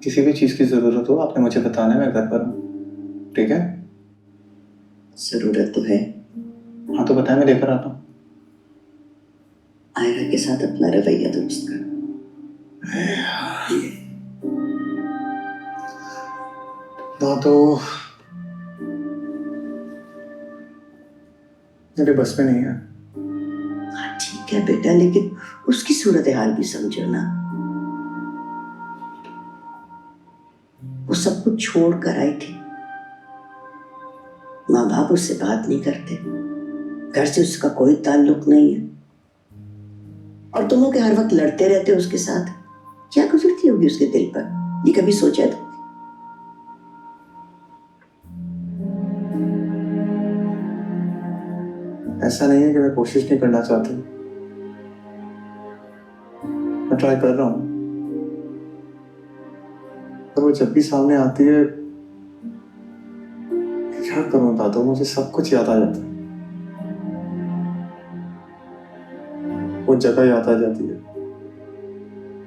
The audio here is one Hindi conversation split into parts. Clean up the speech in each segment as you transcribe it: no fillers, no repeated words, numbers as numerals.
किसी भी चीज़ की ज़रूरत हो आपने मुझे बताना है, मैं घर पर हूँ, ठीक है? जरूरत तो है। हाँ तो बताएं, मैं लेकर आता हूँ। आयरा के साथ अपना रवैया दुरुस्त कर। तो मेरे बस में नहीं है। हाँ ठीक है बेटा, लेकिन उसकी सूरत हाल भी समझो ना। वो सब कुछ छोड़ कर आई थी। माँ बाप उससे बात नहीं करते, घर से उसका कोई ताल्लुक नहीं है, और तुम लोग हर वक्त लड़ते रहते हो उसके साथ। क्या गुजरती होगी उसके दिल पर, ये कभी सोचा था? ऐसा नहीं है कि मैं कोशिश नहीं करना चाहती, मैं ट्राई कर रहा हूँ, पर वो जब भी सामने आती है क्या करूँ दादू, मुझे सब कुछ याद आ जाता है। वो जगह याद आ जाती है,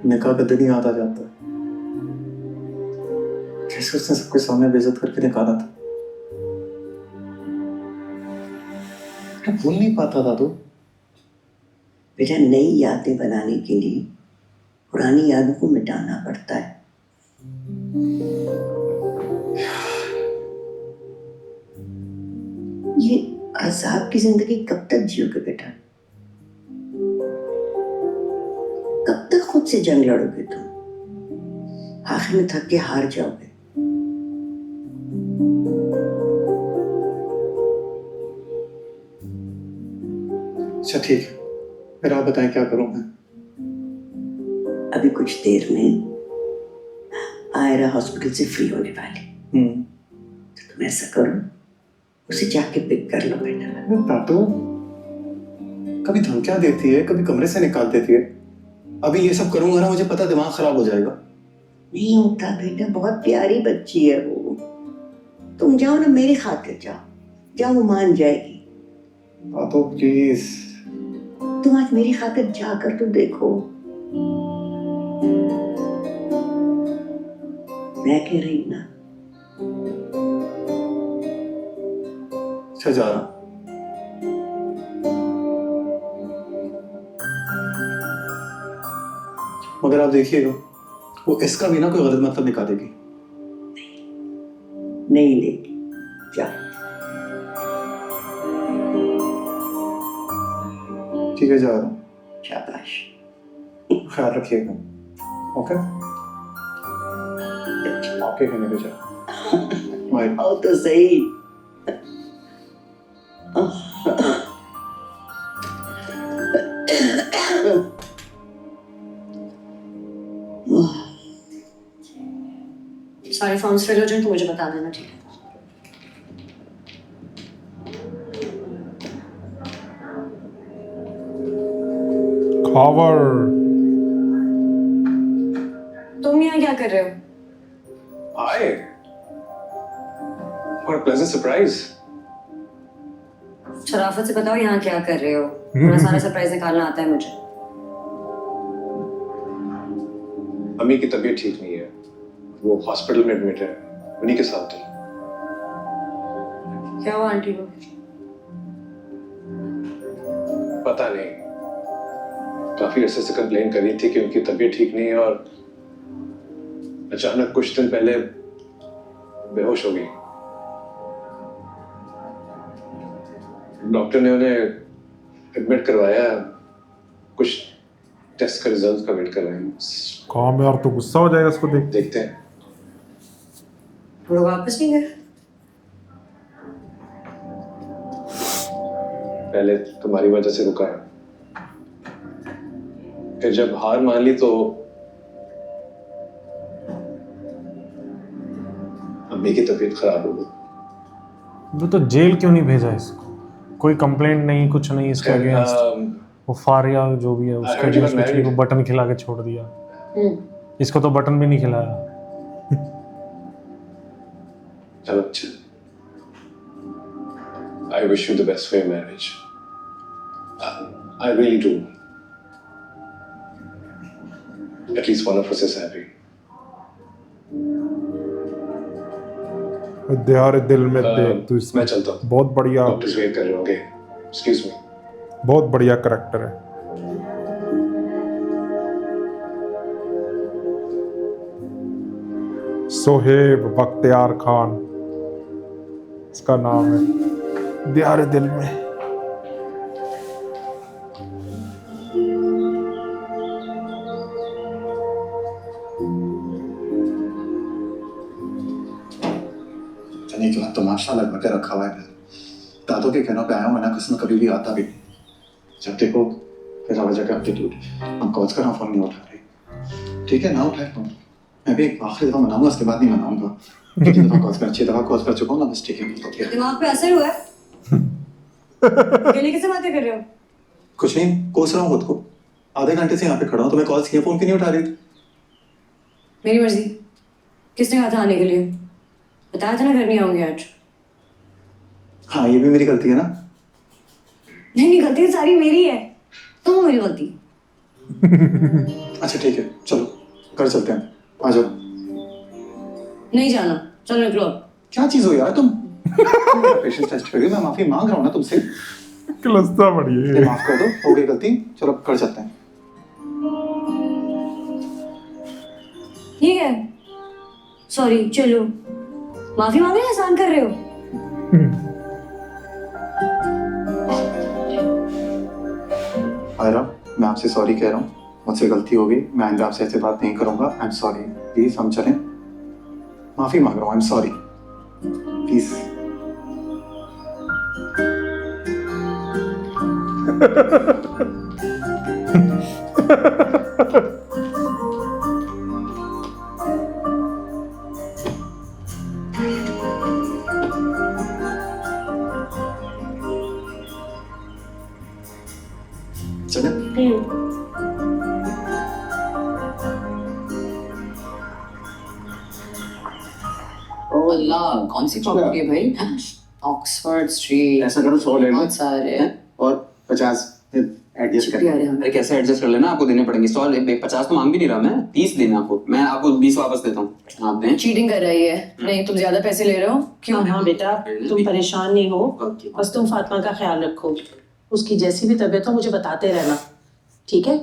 निकाह का दिन याद आ जाता है, कैसे उसने सबके सामने बेइज्जत करके निकाला था। मैं भूल नहीं पाता दादू। बेटा, नई यादें बनाने के लिए पुरानी यादों को मिटाना पड़ता है। ये अजाब की जिंदगी कब तक जियोगे बेटा? कब तक खुद से जंग लड़ोगे तुम? आखिर में थक के हार जाओगे। अच्छा ठीक है, फिर आप बताएं क्या करूँ मैं? अभी कुछ देर में आयरा हॉस्पिटल से फ्री होने वाली, तो तुम ऐसा करो, उसे जाके पिक कर लो बेटा। दादू कभी धमकियां देती है, कभी कमरे से निकाल देती है। अभी ये सब करूंगा ना, मुझे पता दिमाग खराब हो जाएगा। नहीं होता बेटा, बहुत प्यारी बच्ची है वो। तुम जाओ ना, मेरी खातिर जाओ, जाओ, वो मान जाएगी। दादू प्लीज। तुम आज मेरी खातिर जाकर तो देखो। मैं कह रही हूं ना। अच्छा जा रहा। मगर आप देखिएगा, वो इसका भी ना कोई गलत मतलब निकालेगी। नहीं लेगी, जाओ। ठीक है, जा रहा हूँ। शाबाश। ख्याल रखिएगा। ओके, आपके कहने पे जा। बाय। आओ तो सही। सारे फॉर्म्स फिल हो जाए तो मुझे बता देना, ठीक है? खबर। तुम यहाँ क्या कर रहे हो? हाय, और प्लेजेंट सरप्राइज। शराफत से बताओ यहाँ क्या कर रहे हो? पूरा सारा सरप्राइज निकालना आता है मुझे। अम्मी की तबीयत ठीक नहीं है, वो हॉस्पिटल में एडमिट है, उन्हीं के साथ थी। क्या हुआ आंटी को? पता नहीं, काफी अरसे से कंप्लेन कर रही थी कि उनकी तबीयत ठीक नहीं है, और अचानक कुछ दिन पहले बेहोश हो गई। डॉक्टर ने उन्हें एडमिट करवाया, कुछ टेस्ट का रिजल्ट का वेट कर रहे हैं। काम यार, तो गुस्सा हो जाएगा इसको देख। देखते हैं। वो वापस नहीं गए? पहले तुम्हारी वजह से रुका है, फिर जब हार मान ली तो अम्मी की तबीयत खराब हो गई। वो तो जेल क्यों नहीं भेजा इसको? कोई कंप्लेंट नहीं, कुछ नहीं इसके अगेंस्ट। वो फारिया जो भी है उसके अगेंस्ट कुछ नहीं, वो बटन खिला के छोड़ दिया। इसको तो बटन भी नहीं खिलाया। चलो अच्छा, I wish you the best for your marriage. I really do. At least one of us is happy. दिहार दिल में देख तू इसमें मैं चलता हूँ, बहुत बढ़िया डॉक्टर्स वेट कर रहे होंगे। Excuse me. बहुत बढ़िया करैक्टर है। सोहेब बख्तियार खान इसका नाम है, दिहार दिल में। चलिए क्या तमाशा लगवा के रखा हुआ है। दादों के कहनों पे आया हूँ, वरना किस्म कभी भी आता भी नहीं। जब देखो फिर वजह का एप्टीट्यूड। हम कॉल कर रहा हूँ, फोन नहीं उठा रही। ठीक है ना उठाए फोन, मैं भी एक आखिरी दफा मनाऊंगा, उसके बाद नहीं मनाऊंगा। जितनी दफा कॉल कर, 6 दफा कॉल कर चुका हूँ ना, बस ठीक है। दिमाग पे असर हुआ है? अकेले कैसे बातें कर रहे हो? कुछ नहीं, कोस रहा हूँ खुद को। आधे घंटे से यहाँ पे खड़ा हूँ, तुम्हें कॉल किया, फोन क्यों नहीं उठा रही? मेरी मर्जी। किसने कहा था आने के लिए? बताया था ना घर नहीं आऊंगी आज। हाँ ये भी मेरी गलती है ना। नहीं, गलती सारी मेरी है, तुम हो मेरी गलती। अच्छा ठीक है, चलो घर चलते हैं, आ जाओ। नहीं जाना, चलो निकलो। क्या चीज हो यार तुम? पेशेंस टेस्ट कर रही हो, मैं माफी मांग रहा हूँ ना तुमसे। क्लस्ता बढ़िया है। माफ कर दो, हो गई गलती, चलो अब घर चलते हैं। ठीक है, सॉरी, चलो। माफी मांगना आसान कर रहे हो? आयरा, मैं आपसे सॉरी कह रहा हूँ, मुझसे गलती हो गई, मैं आइंदा आपसे ऐसे बात नहीं करूंगा। आई एम सॉरी, प्लीज हम चलें। माफी मांग रहा हूँ, आई एम सॉरी, प्लीज। चलें? ओह अल्लाह, कौन सी प्रॉपर्टी है भाई? Oxford street. ऐसा करो 100 ले लो बहुत सारे और 50 एडजस्ट कर प्यारे हम। अरे कैसे एडजस्ट कर लेना, आपको देने पड़ेंगे 100। 50 तो मांग भी नहीं रहा मैं, 30 देना आपको। मैं आपको 20 वापस देता हूँ, आप दें। चीटिंग कर रही है। नहीं, तुम ज्यादा पैसे ले रहे हो। क्यों? हाँ बेटा, तुम परेशान नहीं हो, बस तुम फातिमा का ख्याल रखो। उसकी जैसी भी तबीयत हो मुझे बताते रहना, ठीक है?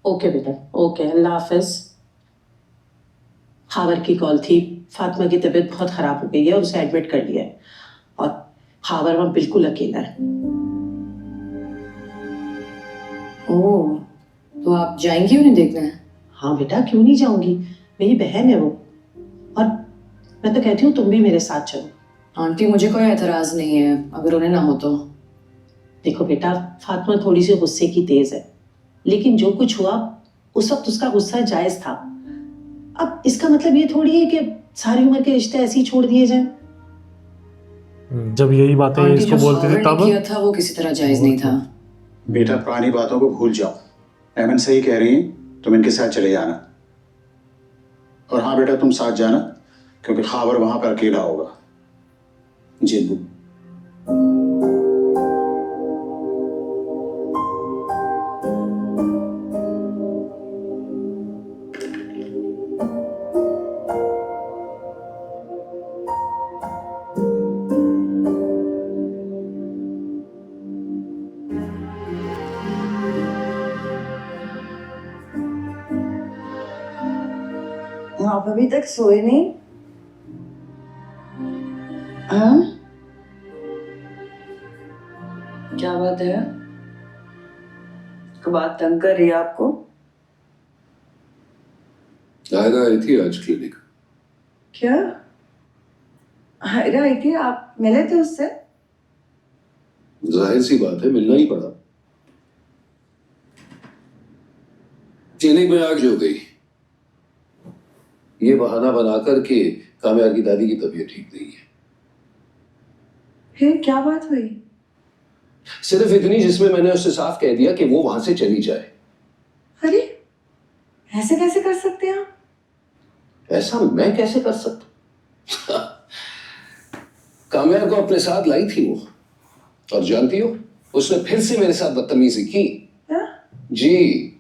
ओके बेटा, ओके, अल्लाह हाफिज। खावर की कॉल थी, फातिमा की तबीयत बहुत खराब हो गई है और उसे एडमिट कर लिया है, और खावर वहाँ बिल्कुल अकेला है। ओह, तो आप जाएंगी उन्हें देखने? हाँ बेटा, क्यों नहीं जाऊंगी, मेरी बहन है वो, और मैं तो कहती हूँ तुम भी मेरे साथ चलो। आंटी, मुझे कोई एतराज नहीं है अगर उन्हें ना हो तो। देखो बेटा, फातिमा थोड़ी सी गुस्से की तेज है, लेकिन जो कुछ हुआ उस वक्त उसका गुस्सा जायज था। अब इसका मतलब ये थोड़ी है कि सारी उम्र के रिश्ते ऐसे ही छोड़ दिए जाएं। जब यही बातें आंटी, इसको जो बोलते थे खावर ने तब किया था वो किसी तरह जायज नहीं था। बेटा पुरानी बातों को भूल जाओ, एमन सही कह रही है, तुम इनके साथ चले जाना। और हाँ बेटा, तुम साथ जाना, क्योंकि खावर वहां पर अकेला होगा। जी अब्बू। आप अभी तक सोए नहीं? हाँ? क्या बात है? कोई बात तंग कर रही है आपको? आयरा आई थी आज क्लिनिक। क्या? आयरा आई थी, आप मिले थे उससे? जाहिर सी बात है, मिलना ही पड़ा। क्लिनिक में आग हो गई, ये बहाना बनाकर के कामयार की दादी की तबीयत ठीक नहीं है। फिर क्या बात हुई? सिर्फ इतनी जिसमें मैंने उससे साफ कह दिया कि वो वहां से चली जाए। अरे ऐसे कैसे कर सकते हैं आप? ऐसा मैं कैसे कर सकता? कामयार को अपने साथ लाई थी वो, और जानती हो उसने फिर से मेरे साथ बदतमीजी की। क्या? जी,